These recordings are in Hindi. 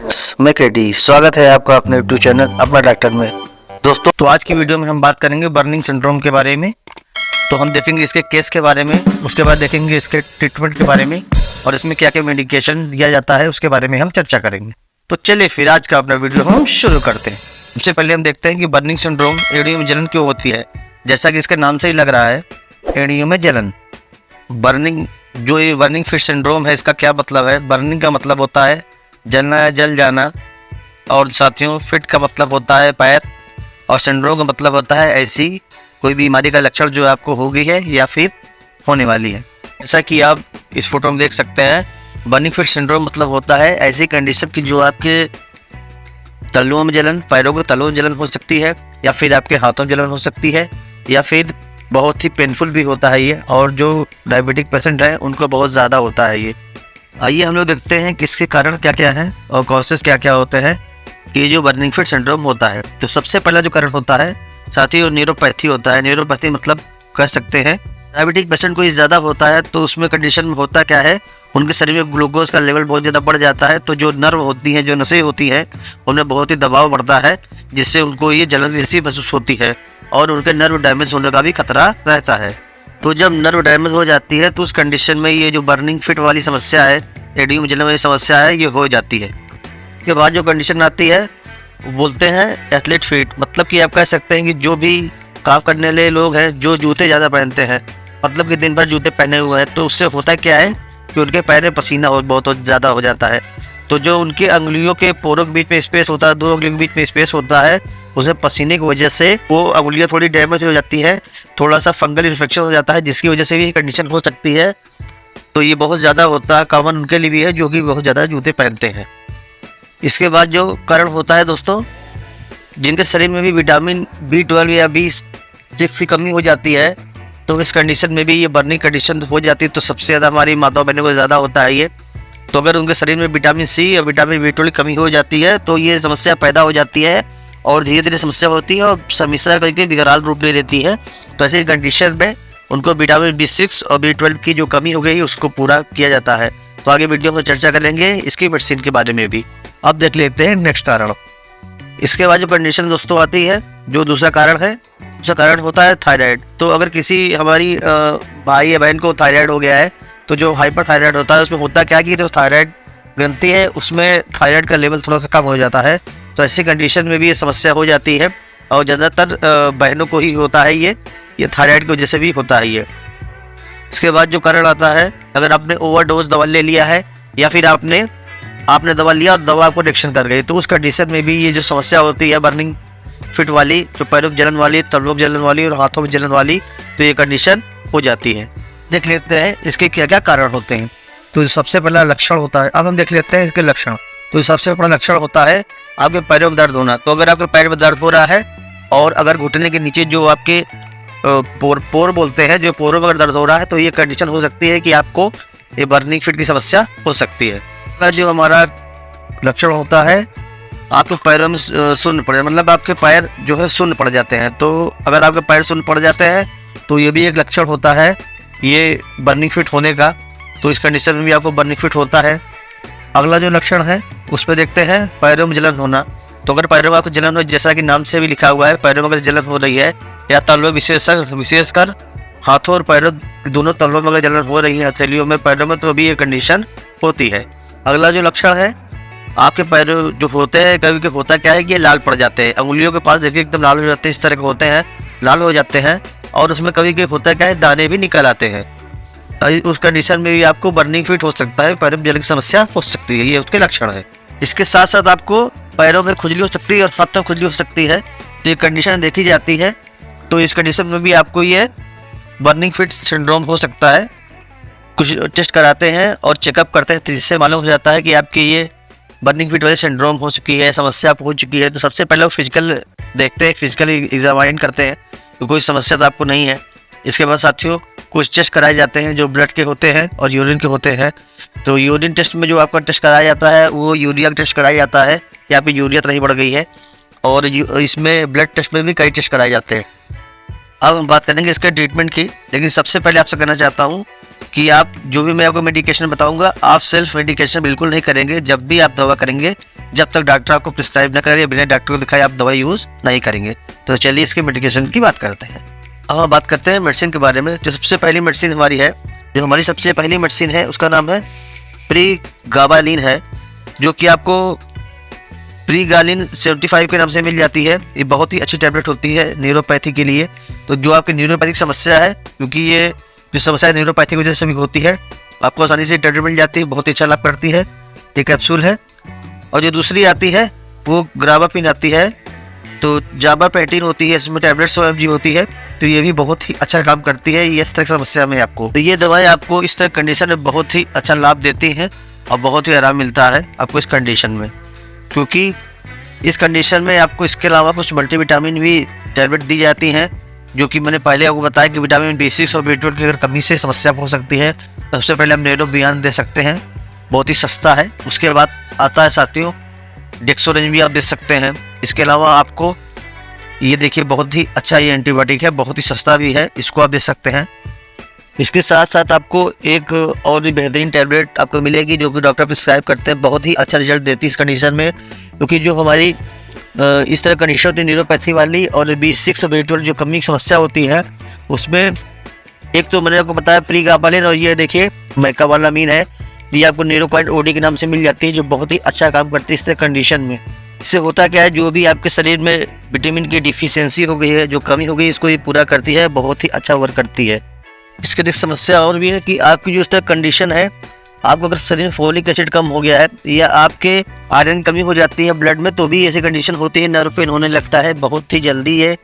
फ्रेंड्स, मैं केटी। स्वागत है आपका अपने यूट्यूब चैनल अपना डॉक्टर में। दोस्तों, तो आज की वीडियो में हम बात करेंगे बर्निंग सिंड्रोम के बारे में। तो हम देखेंगे इसके केस के बारे में, उसके बाद देखेंगे इसके ट्रीटमेंट के बारे में और इसमें क्या क्या मेडिकेशन दिया जाता है उसके बारे में हम चर्चा करेंगे। तो चलिए फिर आज का अपना वीडियो हम शुरू करते हैं। सबसे पहले हम देखते हैं कि बर्निंग सिंड्रोम एड़ियों में जलन क्यों होती है। जैसा कि इसके नाम से ही लग रहा है, एड़ियों में जलन। जो ये बर्निंग फिट सिंड्रोम है, इसका क्या मतलब है? बर्निंग का मतलब होता है जलना या जल जाना, और साथियों फिट का मतलब होता है पैर, और सिंड्रोम का मतलब होता है ऐसी कोई बीमारी का लक्षण जो आपको हो गई है या फिर होने वाली है। जैसा कि आप इस फोटो में देख सकते हैं, बर्निंग फिट सिंड्रोम मतलब होता है ऐसी कंडीशन की जो आपके तलुओं में जलन, पैरों के तलुओं में जलन हो सकती है, या फिर आपके हाथों में जलन हो सकती है, या फिर बहुत ही पेनफुल भी होता है ये। और जो डायबिटिक पेशेंट है उनको बहुत ज़्यादा होता है ये। आइए हम लोग देखते हैं कि इसके कारण क्या क्या है और कॉजेस क्या क्या होते हैं कि जो बर्निंग फिट सिंड्रोम होता है। तो सबसे पहला जो कारण होता है साथियों, न्यूरोपैथी होता है। न्यूरोपैथी मतलब कह सकते हैं डायबिटिक पेशेंट को ज़्यादा होता है तो उसमें कंडीशन में होता क्या है, उनके शरीर में ग्लूकोज का लेवल बहुत ज़्यादा बढ़ जाता है। तो जो नर्व होती हैं, जो नसें होती हैं, उनमें बहुत ही दबाव बढ़ता है, जिससे उनको ये जलन जैसी महसूस होती है और उनके नर्व डैमेज होने का भी खतरा रहता है। तो जब नर्व डैमेज हो जाती है तो उस कंडीशन में ये जो बर्निंग फिट वाली समस्या है, एड़ियों में जलन वाली समस्या है, ये हो जाती है। उसके बाद जो कंडीशन आती है वो बोलते हैं एथलीट फिट। मतलब कि आप कह सकते हैं कि जो भी काम करने वाले लोग हैं जो जूते ज़्यादा पहनते हैं, मतलब कि दिन भर जूते पहने हुए हैं, तो उससे होता क्या है कि उनके पैर में पसीना बहुत ज़्यादा हो जाता है। तो जो उनके अंगुलियों के पोरों के बीच में स्पेस होता है, दो अंगुलियों के बीच में स्पेस होता है, उसे पसीने की वजह से वो अंगुलियाँ थोड़ी डैमेज हो जाती है, थोड़ा सा फंगल इन्फेक्शन हो जाता है, जिसकी वजह से भी कंडीशन हो सकती है। तो ये बहुत ज़्यादा होता है, कॉमन उनके लिए भी है जो कि बहुत ज़्यादा जूते पहनते हैं। इसके बाद जो कारण होता है दोस्तों, जिनके शरीर में भी विटामिन B12 या B6 की कमी हो जाती है, तो इस कंडीशन में भी ये बर्निंग कंडीशन हो जाती है। तो सबसे ज़्यादा हमारी माताओं बहनों को ज़्यादा होता है ये। तो अगर उनके शरीर में विटामिन C या विटामिन B12 की कमी हो जाती है तो ये समस्या पैदा हो जाती है और धीरे धीरे समस्या होती है और समस्या करके विकराल रूप ले लेती है। तो ऐसी कंडीशन में उनको विटामिन B6 और B12 की जो कमी हो गई उसको पूरा किया जाता है। तो आगे वीडियो में चर्चा करेंगे इसकी मेडिसिन के बारे में भी। अब देख लेते हैं नेक्स्ट कारण। इसके बाद जो कंडीशन दोस्तों आती है, जो दूसरा कारण है, दूसरा कारण होता है थायराइड। तो अगर किसी हमारी भाई या बहन को थायराइड हो गया है, तो जो हाइपर थायराइड होता है उसमें होता क्या कि जो थायराइड ग्रंथि है उसमें थायराइड का लेवल थोड़ा सा कम हो जाता है। तो ऐसी कंडीशन में भी ये समस्या हो जाती है और ज़्यादातर बहनों को ही होता है ये थायराइड की वजह से भी होता है ये। इसके बाद जो कारण आता है, अगर आपने ओवरडोज दवा ले लिया है या फिर आपने दवा लिया और दवा आपको रिएक्शन कर गई, तो उस कंडीशन में भी ये जो समस्या होती है बर्निंग फिट वाली, जो पैरों में जलन वाली, तलवों में जलन वाली और हाथों में जलन वाली, तो ये कंडीशन हो जाती है। देख लेते हैं इसके क्या क्या कारण होते हैं। तो सबसे पहला लक्षण होता है, अब हम देख लेते हैं इसके लक्षण। तो सबसे पहला लक्षण होता है आपके पैरों में दर्द होना। तो अगर आपके पैर में दर्द हो रहा है और अगर घुटने के नीचे जो आपके पोर बोलते हैं, जो पोरों में अगर दर्द हो रहा है, तो ये कंडीशन हो सकती है कि आपको ये बर्निंग फिट की समस्या हो सकती है। जो हमारा लक्षण होता है, आपके पैरों में सुन्न पड़, मतलब आपके पैर जो है सुन्न पड़ जाते हैं। तो अगर आपके पैर सुन्न पड़ जाते हैं तो ये भी एक लक्षण होता है ये बर्निंग फिट होने का। तो इस कंडीशन में भी आपको बर्निंग फिट होता है। अगला जो लक्षण है उस पर देखते हैं पैरों में जलन होना। तो अगर पैरों में आपको जलन हो, जैसा कि नाम से भी लिखा हुआ है, पैरों में अगर जलन हो रही है या तलवों विशेषकर हाथों और पैरों दोनों तलवों में अगर जलन हो रही है, हथेलियों में, पैरों में, तो भी ये कंडीशन होती है। अगला जो लक्षण है, आपके पैर जो होते हैं कभी कभी होता क्या है कि ये लाल पड़ जाते हैं, अंगुलियों के पास देखिए एकदम लाल हो जाते हैं, इस तरह के होते हैं, लाल हो जाते हैं, और उसमें कभी कभी होता क्या है दाने भी निकल आते हैं। उस कंडीशन में भी आपको बर्निंग फिट हो सकता है, पैरों में जलन की समस्या हो सकती है, ये उसके लक्षण है। इसके साथ साथ आपको पैरों में खुजली हो सकती है और हाथों में खुजली हो सकती है। तो ये कंडीशन देखी जाती है। तो इस कंडीशन में भी आपको ये बर्निंग फिट सिंड्रोम हो सकता है। कुछ टेस्ट कराते हैं और चेकअप करते हैं, जिससे मालूम हो जाता है कि आपकी ये बर्निंग फिट वाली सिंड्रोम हो चुकी है, समस्या हो चुकी है। तो सबसे पहले वो फिजिकल देखते हैं, फिजिकल एग्जामाइन करते हैं तो कोई समस्या तो आपको नहीं है। इसके बाद साथियों कुछ टेस्ट कराए जाते हैं जो ब्लड के होते हैं और यूरिन के होते हैं। तो यूरिन टेस्ट में जो आपका टेस्ट कराया जाता है वो यूरिया टेस्ट कराया जाता है, यहाँ पे यूरिया तो नहीं बढ़ गई है। और इसमें ब्लड टेस्ट में भी कई टेस्ट कराए जाते हैं। अब हम बात करेंगे इसके ट्रीटमेंट की, लेकिन सबसे पहले आपसे कहना चाहता हूँ कि आप जो भी मैं आपको मेडिकेशन बताऊंगा, आप सेल्फ मेडिकेशन बिल्कुल नहीं करेंगे। जब भी आप दवा करेंगे जब तक डॉक्टर आपको प्रिस्क्राइब न करे, बिना डॉक्टर को दिखाए आप दवाई यूज़ नहीं करेंगे। तो चलिए इसके मेडिकेशन की बात करते हैं। अब हम बात करते हैं मेडिसिन के बारे में। जो सबसे पहली मेडिसिन हमारी है, जो हमारी सबसे पहली मेडिसिन है उसका नाम है प्रीगाबालिन है, जो कि आपको प्रीगालिन 75 के नाम से मिल जाती है। ये बहुत ही अच्छी टैबलेट होती है न्यूरोपैथी के लिए। तो जो आपकी न्यूरोपैथिक समस्या है, क्योंकि ये जो समस्या न्यूरोपैथी की वजह से भी होती है, आपको आसानी से टैबलेट मिल जाती है, बहुत ही अच्छा लाभ करती है। ये कैप्सूल है। और जो दूसरी आती है वो ग्राबापिन आती है। तो जाबापेटिन होती है, इसमें टैबलेट 100 mg होती है। तो ये भी बहुत ही अच्छा काम करती है ये इस तरह की समस्या में आपको। तो ये दवाएं आपको इस तरह कंडीशन में बहुत ही अच्छा लाभ देती हैं और बहुत ही आराम मिलता है आपको इस कंडीशन में, क्योंकि इस कंडीशन में आपको इसके अलावा कुछ मल्टीविटामिन भी टैबलेट दी जाती हैं, जो कि मैंने पहले आपको बताया कि विटामिन B6 और B12 की अगर कमी से समस्या हो सकती है तो सबसे पहले हम नेडोबियान दे सकते हैं, बहुत ही सस्ता है। उसके बाद आता है साथियों डेक्सोरेंज भी आप दे सकते हैं। इसके अलावा आपको ये देखिए बहुत ही अच्छा ये एंटीबायोटिक है, बहुत ही सस्ता भी है, इसको आप दे सकते हैं। इसके साथ साथ आपको एक और भी बेहतरीन टैबलेट आपको मिलेगी, जो कि डॉक्टर प्रिस्क्राइब करते हैं, बहुत ही अच्छा रिजल्ट देती है इस कंडीशन में। क्योंकि जो हमारी इस तरह कंडीशन होती है न्यूरोपैथी वाली और B6 और B12 जो कमी की समस्या होती है, उसमें एक तो मैंने आपको बताया प्रीगाबालिन, और ये देखिए मैकाबालामीन है। ये आपको न्यूरोक्वाइड OD के नाम से मिल जाती है, जो बहुत ही अच्छा काम करती है इस तरह कंडीशन में। इससे होता क्या है, जो भी आपके शरीर में विटामिन की डिफिशियंसी हो गई है, जो कमी हो गई, इसको ये पूरा करती है, बहुत ही अच्छा वर्क करती है। इसके एक समस्या और भी है कि आपकी जो इस तरह कंडीशन है, आपको अगर शरीर में फोलिक एसिड कम हो गया है या आपके आयरन कमी हो जाती है ब्लड में, तो भी ऐसी कंडीशन होती है, नर्व पेन होने लगता है बहुत ही जल्दी, ये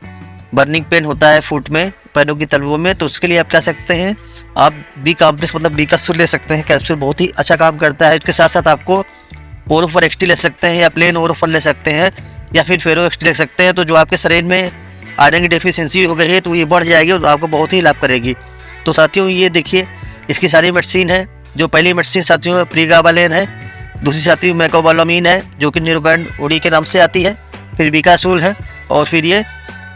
बर्निंग पेन होता है फुट में, पैरों की तलवों में। तो उसके लिए आप क्या सकते हैं, आप बी कॉम्प्लेक्स मतलब बी कैप्सूल ले सकते हैं। कैप्सूल बहुत ही अच्छा काम करता है। इसके साथ साथ आपको ओरोफर XT ले सकते हैं, या प्लेन ओरोफर ले सकते हैं, या फिर फेरो XT ले सकते हैं। तो जो आपके शरीर में आयरन की डेफिशिएंसी हो गई है तो ये बढ़ जाएगी और आपको बहुत ही लाभ करेगी। तो साथियों ये देखिए इसकी सारी मेडिसिन है। जो पहली मेडिसिन साथियों प्रीगाबालिन है, दूसरी साथियों मैकोबालामीन है, जो कि न्यूरोक्वाइड OD के नाम से आती है, फिर बीकासूल है, और फिर ये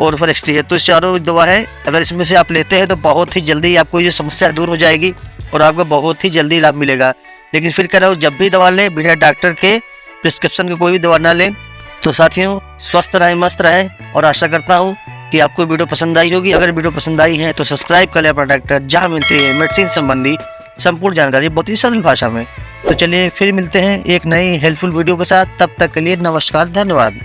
ओरोफर XT है। तो इस चारों दवा है, अगर इसमें से आप लेते हैं तो बहुत ही जल्दी आपको ये समस्या दूर हो जाएगी और आपको बहुत ही जल्दी लाभ मिलेगा। लेकिन फिर कह रहा हूँ, जब भी दवा लें बिना डॉक्टर के प्रिस्क्रिप्शन के कोई भी दवा ना लें। तो साथियों स्वस्थ रहें, मस्त रहें, और आशा करता हूँ कि आपको वीडियो पसंद आई होगी। अगर वीडियो पसंद आई है तो सब्सक्राइब कर लें अपना डॉक्टर, जहाँ मिलती है मेडिसिन संबंधी संपूर्ण जानकारी बहुत ही सरल भाषा में। तो चलिए फिर मिलते हैं एक नई हेल्पफुल वीडियो के साथ, तब तक के लिए नमस्कार, धन्यवाद।